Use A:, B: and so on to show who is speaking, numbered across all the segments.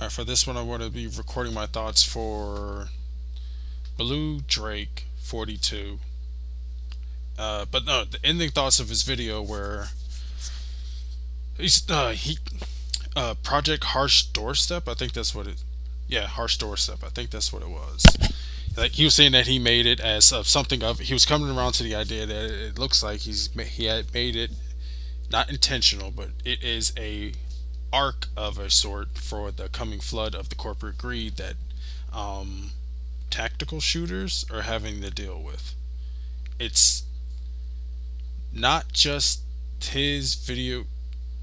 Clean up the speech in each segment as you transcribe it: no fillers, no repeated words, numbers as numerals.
A: Alright, for this one, I want to be recording my thoughts for Blue Drake 42. But no, the ending thoughts of his video where he Project Harsh Doorstep. I think that's what it. Yeah, Harsh Doorstep. I think that's what it was. Like he was saying that he made it as something of. He was coming around to the idea that it looks like he had made it not intentional, but it is a arc of a sort for the coming flood of the corporate greed that um, tactical shooters are having to deal with. It's not just his video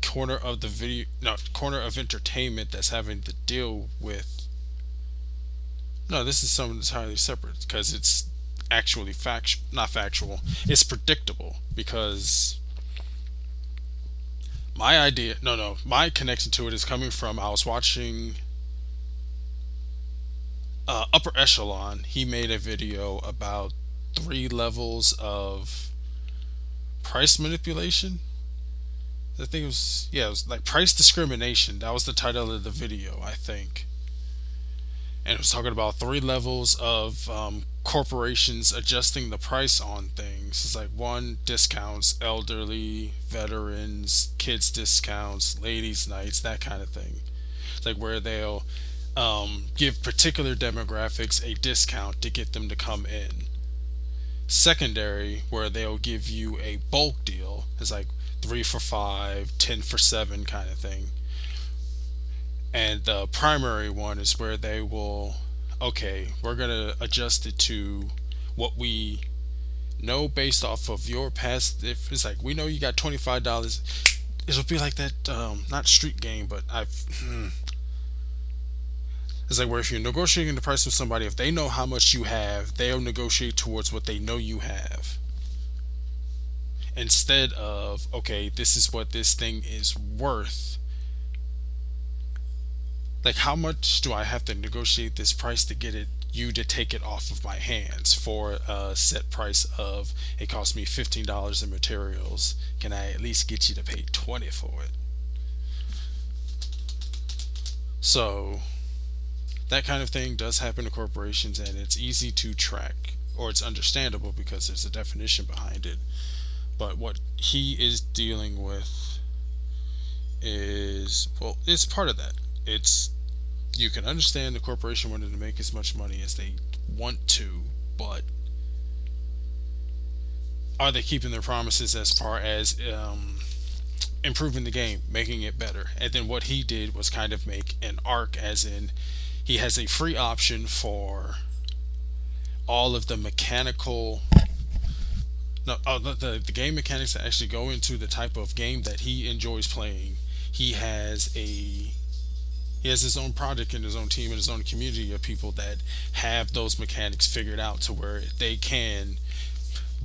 A: corner of the video, no, corner of entertainment that's having to deal with. No, this is something entirely separate because it's actually not factual. It's predictable because my connection to it is coming from I was watching Upper Echelon. He made a video about 3 levels of price manipulation. I think it was like price discrimination. That was the title of the video, I think. And it was talking about 3 levels of corporations adjusting the price on things. It's like one, discounts, elderly, veterans, kids discounts, ladies' nights, that kind of thing. It's like where they'll give particular demographics a discount to get them to come in. Secondary, where they'll give you a bulk deal. It's like 3 for 5, 10 for 7 kind of thing. And the primary one is where they will, okay, we're going to adjust it to what we know based off of your past. If it's like, we know you got $25, it'll be like that, not street game, but it's like where if you're negotiating the price with somebody, if they know how much you have, they'll negotiate towards what they know you have. Instead of, okay, this is what this thing is worth. Like, how much do I have to negotiate this price to get you to take it off of my hands for a set price of it cost me $15 in materials? Can I at least get you to pay 20 for it? So that kind of thing does happen to corporations, and it's easy to track, or it's understandable because there's a definition behind it. But what he is dealing with is, well, it's part of that. It's, you can understand the corporation wanting to make as much money as they want to, but are they keeping their promises as far as improving the game, making it better? And then what he did was kind of make an arc, as in he has a free option for all of the mechanical, no, the game mechanics that actually go into the type of game that he enjoys playing. He has his own project and his own team and his own community of people that have those mechanics figured out to where they can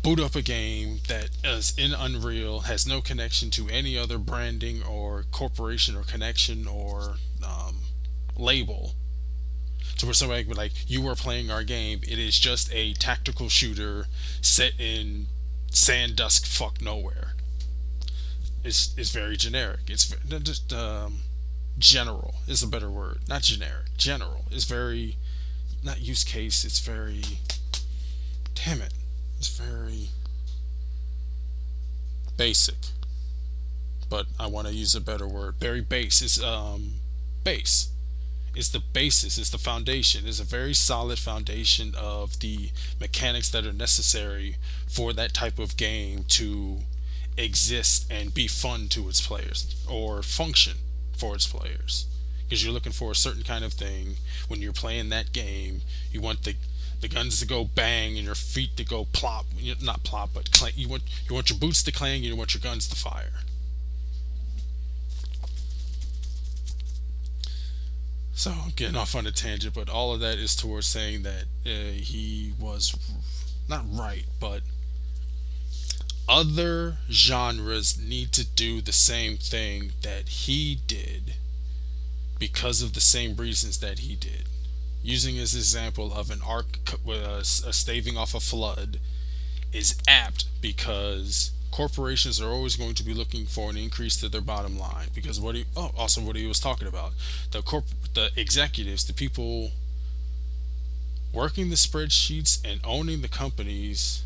A: boot up a game that is in Unreal, has no connection to any other branding or corporation or connection or label. So where somebody can be like, you are playing our game. It is just a tactical shooter set in sand-dusk fuck nowhere. It's very generic. It's just general is a better word, not generic. General is very, not use case. It's very, damn it, it's very basic. But I want to use a better word. Very base is base. It's the basis. It's the foundation. It's a very solid foundation of the mechanics that are necessary for that type of game to exist and be fun to its players, or function for its players, because you're looking for a certain kind of thing when you're playing that game. You want the guns to go bang and your feet to go plop, not plop, but clang. You want your boots to clang and you want your guns to fire. So I'm getting off on a tangent, but all of that is towards saying that he was not right, but other genres need to do the same thing that he did because of the same reasons that he did. Using his example of an arc with a staving off a flood is apt because corporations are always going to be looking for an increase to their bottom line, because also what he was talking about, the executives, the people working the spreadsheets and owning the companies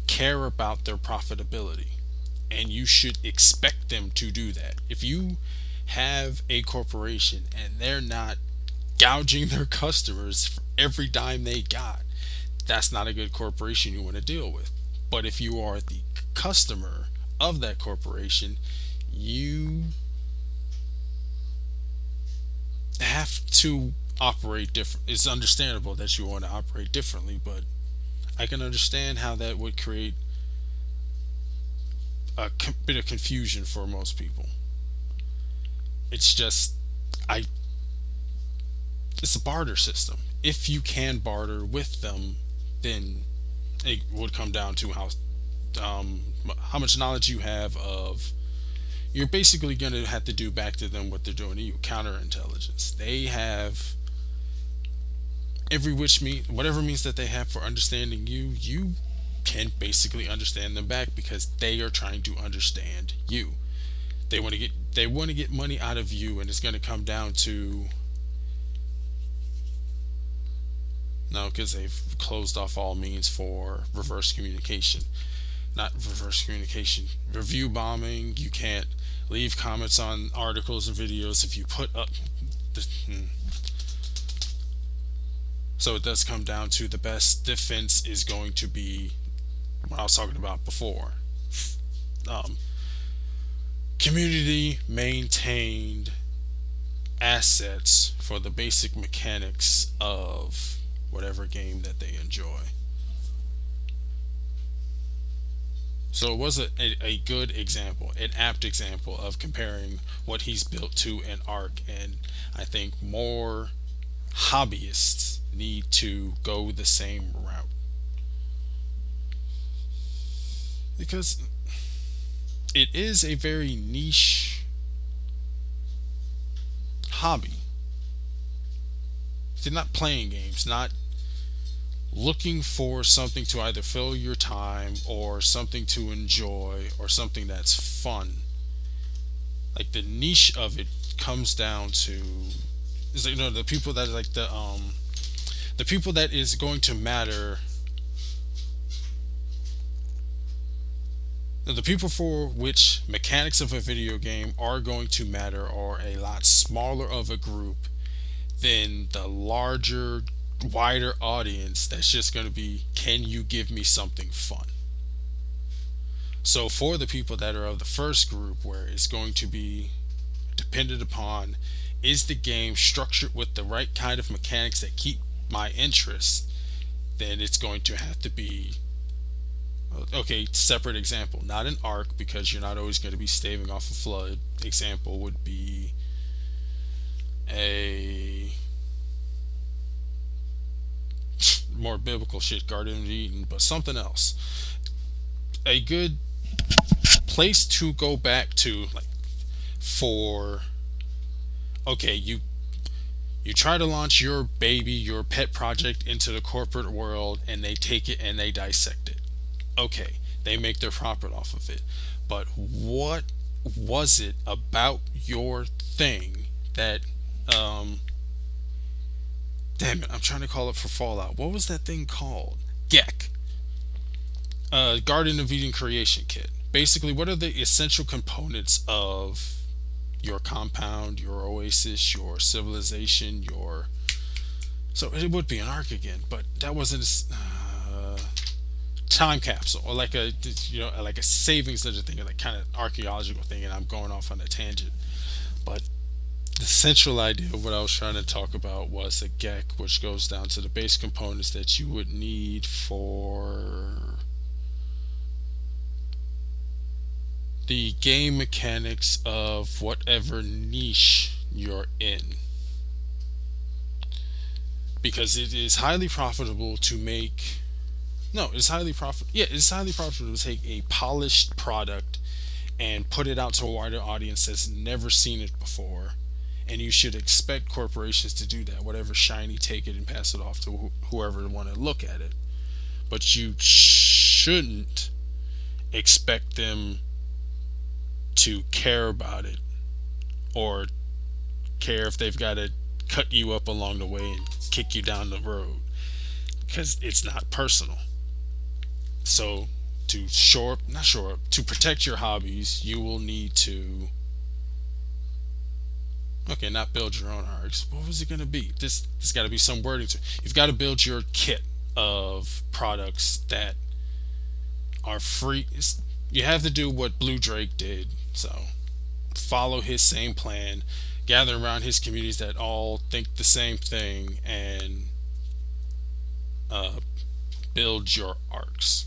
A: care about their profitability, and you should expect them to do that. If you have a corporation and they're not gouging their customers for every dime they got, that's not a good corporation you want to deal with. But if you are the customer of that corporation, you have to operate different. It's understandable that you want to operate differently, but I can understand how that would create a bit of confusion for most people. It's just, I it's a barter system. If you can barter with them, then it would come down to how much knowledge you have of. You're basically going to have to do back to them what they're doing to you. Counterintelligence. They have every which mean whatever means that they have for understanding you. You can basically understand them back because they are trying to understand you. They want to get money out of you, and it's going to come down to. No, because they've closed off all means for reverse communication. Not reverse communication. Review bombing. You can't leave comments on articles and videos if you put up. So it does come down to the best defense is going to be what I was talking about before. Community maintained assets for the basic mechanics of whatever game that they enjoy. So it was a good example, an apt example of comparing what he's built to an Ark, and I think more hobbyists need to go the same route. Because it is a very niche hobby. You're not playing games, not looking for something to either fill your time or something to enjoy or something that's fun. Like the niche of it comes down to is the people that like the people that is going to matter. The people for which mechanics of a video game are going to matter are a lot smaller of a group than the larger, wider audience that's just going to be, can you give me something fun? So for the people that are of the first group, where it's going to be dependent upon, is the game structured with the right kind of mechanics that keep my interest, then it's going to have to be, okay, separate example, not an Ark, because you're not always going to be staving off a flood. Example would be a more biblical shit, Garden of Eden, but something else. A good place to go back to, like, for, okay, you try to launch your baby, your pet project into the corporate world, and they take it and they dissect it. Okay, they make their profit off of it, but what was it about your thing that damn it, I'm trying to call it for Fallout. What was that thing called? GECK. Garden of Eden Creation Kit. Basically, what are the essential components of your compound, your oasis, your civilization, your... So it would be an Ark again, but that wasn't time capsule, or like a like a savings ledger thing, or like kind of archaeological thing, and I'm going off on a tangent. But the central idea of what I was trying to talk about was the GECK, which goes down to the base components that you would need for the game mechanics of whatever niche you're in. Because it is highly profitable to make... No, it's highly profitable. Yeah, it's highly profitable to take a polished product and put it out to a wider audience that's never seen it before. And you should expect corporations to do that. Whatever shiny, take it and pass it off to whoever want to look at it. But you shouldn't expect them to care about it, or care if they've got to cut you up along the way and kick you down the road, because it's not personal. So to shore up, not shore up, to protect your hobbies, you will need to, okay, not build your own arcs. What was it going to be? This got to be some wording to. You've got to build your kit of products that are free. You have to do what Blue Drake did. So follow his same plan, gather around his communities that all think the same thing, and uh, build your arcs.